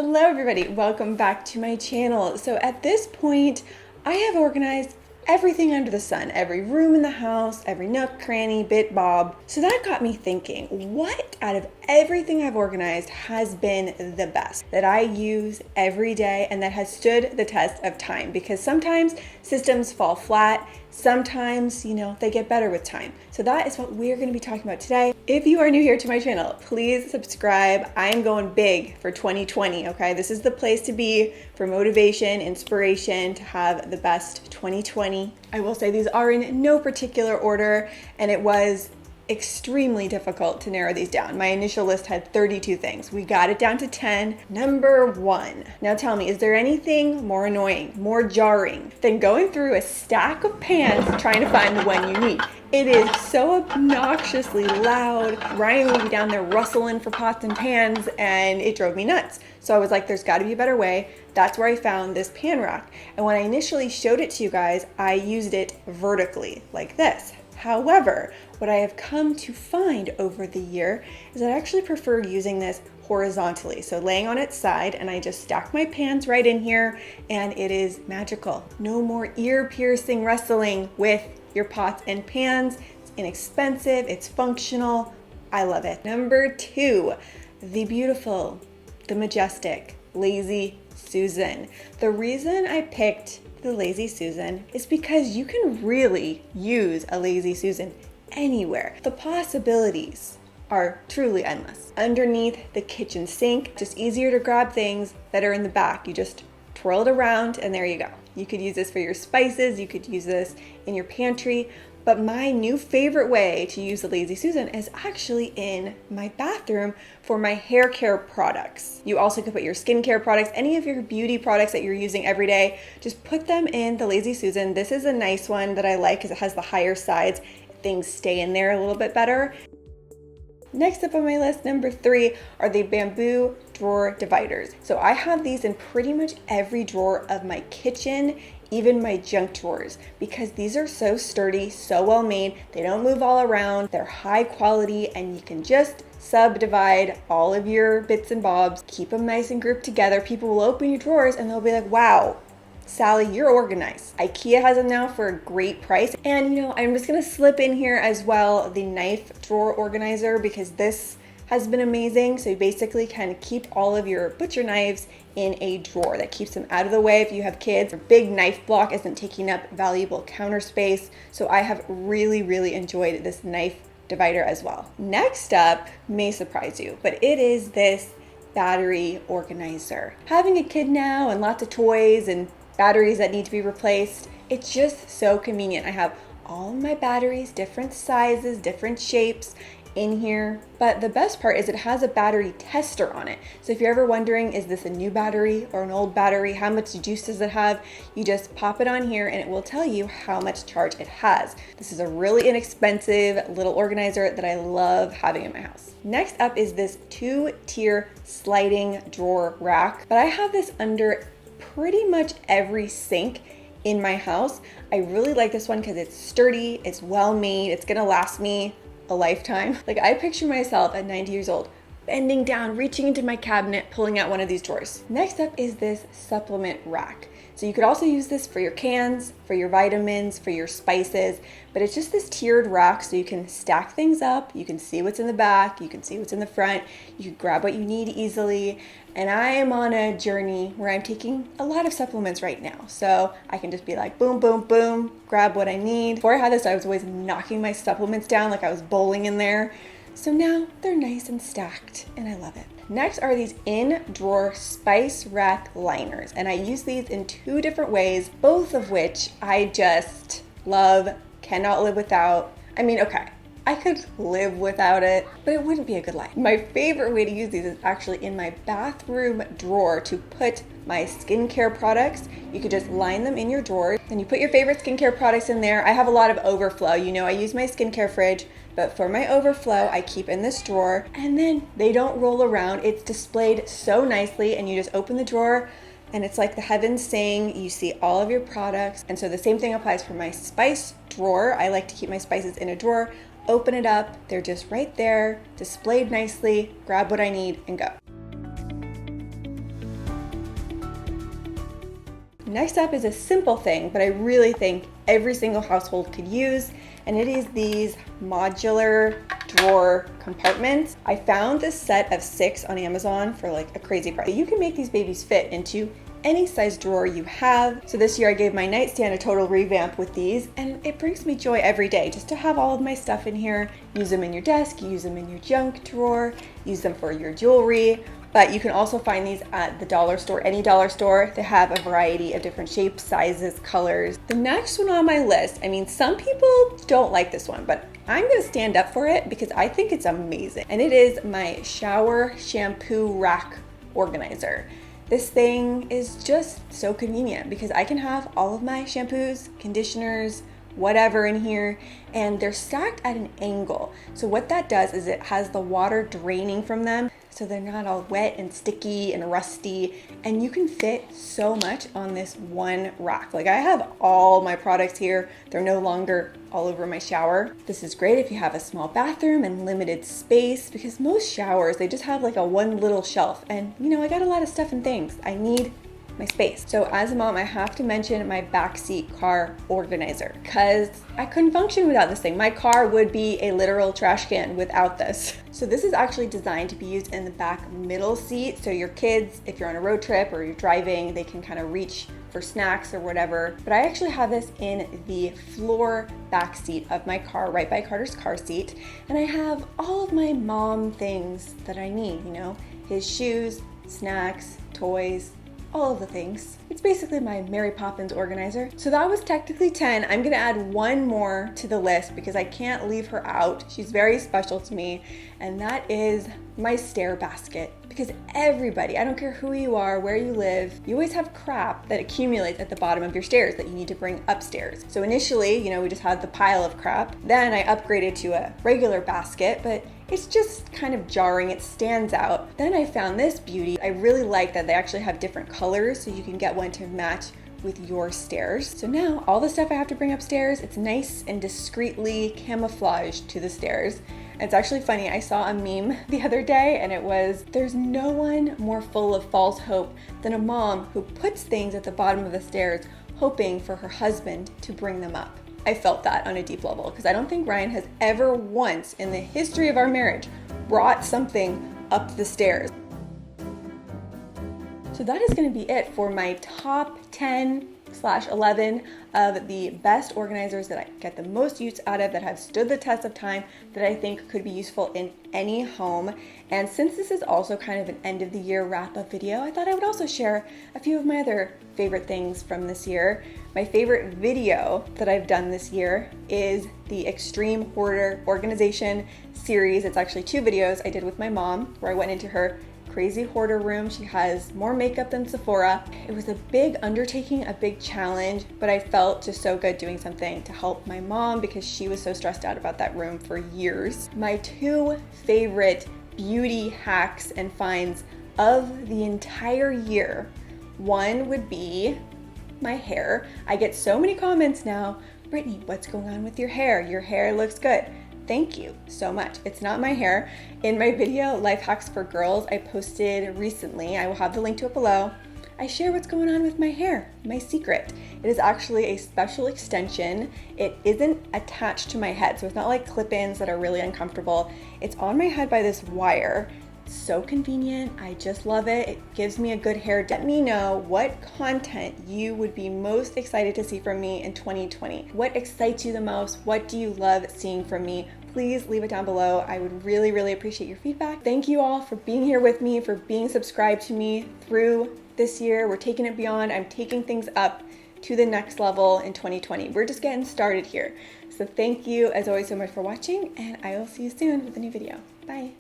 Hello everybody, welcome back to my channel. So at this point, I have organized everything under the sun, every room in the house, every nook, cranny, bit, bob. So that got me thinking, what out of everything I've organized has been the best that I use every day and that has stood the test of time? Because sometimes systems fall flat, sometimes, they get better with time. So that is what we're going to be talking about today. If you are new here to my channel, please subscribe. I am going big for 2020, okay? This is the place to be for motivation, inspiration, to have the best 2020. I will say these are in no particular order, and it was extremely difficult to narrow these down. My initial list had 32 things. We got it down to 10. Number 1. Now tell me, is there anything more annoying, more jarring than going through a stack of pans trying to find the one you need? It is so obnoxiously loud. Ryan would be down there rustling for pots and pans, and it drove me nuts. So I was like, there's got to be a better way. That's where I found this pan rack. And when I initially showed it to you guys, I used it vertically like this. However, what I have come to find over the year is I actually prefer using this horizontally. So laying on its side, and I just stack my pans right in here, and it is magical. No more ear-piercing wrestling with your pots and pans. It's inexpensive, it's functional. I love it. Number 2, the beautiful, the majestic, Lazy Susan. The reason I picked the Lazy Susan is because you can really use a Lazy Susan anywhere. The possibilities are truly endless. Underneath the kitchen sink, just easier to grab things that are in the back. You just twirl it around and there you go. You could use this for your spices, you could use this in your pantry, but my new favorite way to use the Lazy Susan is actually in my bathroom for my hair care products. You also could put your skincare products, any of your beauty products that you're using every day, just put them in the Lazy Susan. This is a nice one that I like because it has the higher sides. Things stay in there a little bit better. Next up on my list, number 3, are the bamboo drawer dividers. So I have these in pretty much every drawer of my kitchen, even my junk drawers, because these are so sturdy, so well made. They don't move all around. They're high quality, and you can just subdivide all of your bits and bobs, keep them nice and grouped together. People will open your drawers and they'll be like, wow, Sally, you're organized. IKEA has them now for a great price. And I'm just gonna slip in here as well the knife drawer organizer, because this has been amazing. So you basically kind of keep all of your butcher knives in a drawer that keeps them out of the way if you have kids. A big knife block isn't taking up valuable counter space. So I have really enjoyed this knife divider as well. Next up may surprise you, but it is this battery organizer. Having a kid now and lots of toys and batteries that need to be replaced, it's just so convenient. I have all of my batteries, different sizes, different shapes in here. But the best part is it has a battery tester on it. So if you're ever wondering, is this a new battery or an old battery? How much juice does it have? You just pop it on here and it will tell you how much charge it has. This is a really inexpensive little organizer that I love having in my house. Next up is this 2-tier sliding drawer rack, but I have this under pretty much every sink in my house. I really like this one because it's sturdy, it's well made, it's gonna last me a lifetime. Like, I picture myself at 90 years old, bending down, reaching into my cabinet, pulling out one of these drawers. Next up is this supplement rack. So you could also use this for your cans, for your vitamins, for your spices, but it's just this tiered rack so you can stack things up, you can see what's in the back, you can see what's in the front, you can grab what you need easily. And I am on a journey where I'm taking a lot of supplements right now. So I can just be like, boom, boom, boom, grab what I need. Before I had this, I was always knocking my supplements down like I was bowling in there. So now they're nice and stacked, and I love it. Next are these in-drawer spice rack liners, and I use these in 2 different ways, both of which I just love, cannot live without. I mean, okay, I could live without it, but it wouldn't be a good life. My favorite way to use these is actually in my bathroom drawer to put my skincare products. You could just line them in your drawer, then you put your favorite skincare products in there. I have a lot of overflow. I use my skincare fridge, but for my overflow, I keep in this drawer, and then they don't roll around. It's displayed so nicely, and you just open the drawer, and it's like the heavens sing. You see all of your products. And so the same thing applies for my spice drawer. I like to keep my spices in a drawer. Open it up, they're just right there, displayed nicely, grab what I need and go. Next up is a simple thing, but I really think every single household could use, and it is these modular drawer compartments. I found this set of 6 on Amazon for like a crazy price. You can make these babies fit into any size drawer you have. So this year I gave my nightstand a total revamp with these, and it brings me joy every day just to have all of my stuff in here. Use them in your desk, use them in your junk drawer, use them for your jewelry. But you can also find these at the dollar store, any dollar store. They have a variety of different shapes, sizes, colors. The next one on my list, I mean, some people don't like this one, but I'm gonna stand up for it because I think it's amazing. And it is my shower shampoo rack organizer. This thing is just so convenient because I can have all of my shampoos, conditioners, whatever in here, and they're stacked at an angle. So what that does is it has the water draining from them, so they're not all wet and sticky and rusty, and you can fit so much on this one rack. Like, I have all my products here. They're no longer all over my shower. This is great if you have a small bathroom and limited space, because most showers, they just have like a one little shelf, and you know, I got a lot of stuff and things. I need my space. So as a mom, I have to mention my Backseat Car Organizer because I couldn't function without this thing. My car would be a literal trash can without this. So this is actually designed to be used in the back middle seat. So your kids, if you're on a road trip or you're driving, they can kind of reach for snacks or whatever. But I actually have this in the floor back seat of my car, right by Carter's car seat. And I have all of my mom things that I need, you know, his shoes, snacks, toys, all of the things. It's basically my Mary Poppins organizer. So that was technically 10. I'm gonna add one more to the list because I can't leave her out. She's very special to me, and that is my Stair Basket. Because everybody, I don't care who you are, where you live, you always have crap that accumulates at the bottom of your stairs that you need to bring upstairs. So initially, you know, we just had the pile of crap. Then I upgraded to a regular basket, but it's just kind of jarring, it stands out. Then I found this beauty. I really like that they actually have different colors, so you can get one to match with your stairs. So now all the stuff I have to bring upstairs, it's nice and discreetly camouflaged to the stairs. It's actually funny, I saw a meme the other day and it was, there's no one more full of false hope than a mom who puts things at the bottom of the stairs hoping for her husband to bring them up. I felt that on a deep level because I don't think Ryan has ever once in the history of our marriage brought something up the stairs. So that is going to be it for my top 10/11 of the best organizers that I get the most use out of, that have stood the test of time, that I think could be useful in any home. And since this is also kind of an end of the year wrap up video, I thought I would also share a few of my other favorite things from this year. My favorite video that I've done this year is the Extreme Hoarder Organization series. It's actually 2 videos I did with my mom where I went into her crazy hoarder room. She has more makeup than Sephora. It was a big undertaking, a big challenge, but I felt just so good doing something to help my mom because she was so stressed out about that room for years. My 2 favorite beauty hacks and finds of the entire year. One would be my hair. I get so many comments now, Brittany, what's going on with your hair? Your hair looks good. Thank you so much. It's not my hair. In my video, Life Hacks for Girls, I posted recently, I will have the link to it below, I share what's going on with my hair, my secret. It is actually a special extension. It isn't attached to my head, so it's not like clip-ins that are really uncomfortable. It's on my head by this wire. So convenient. I just love it. It gives me a good hair. Let me know what content you would be most excited to see from me in 2020. What excites you the most? What do you love seeing from me? Please leave it down below. I would really, really appreciate your feedback. Thank you all for being here with me, for being subscribed to me through this year. We're taking it beyond. I'm taking things up to the next level in 2020. We're just getting started here. So thank you as always so much for watching, and I will see you soon with a new video. Bye.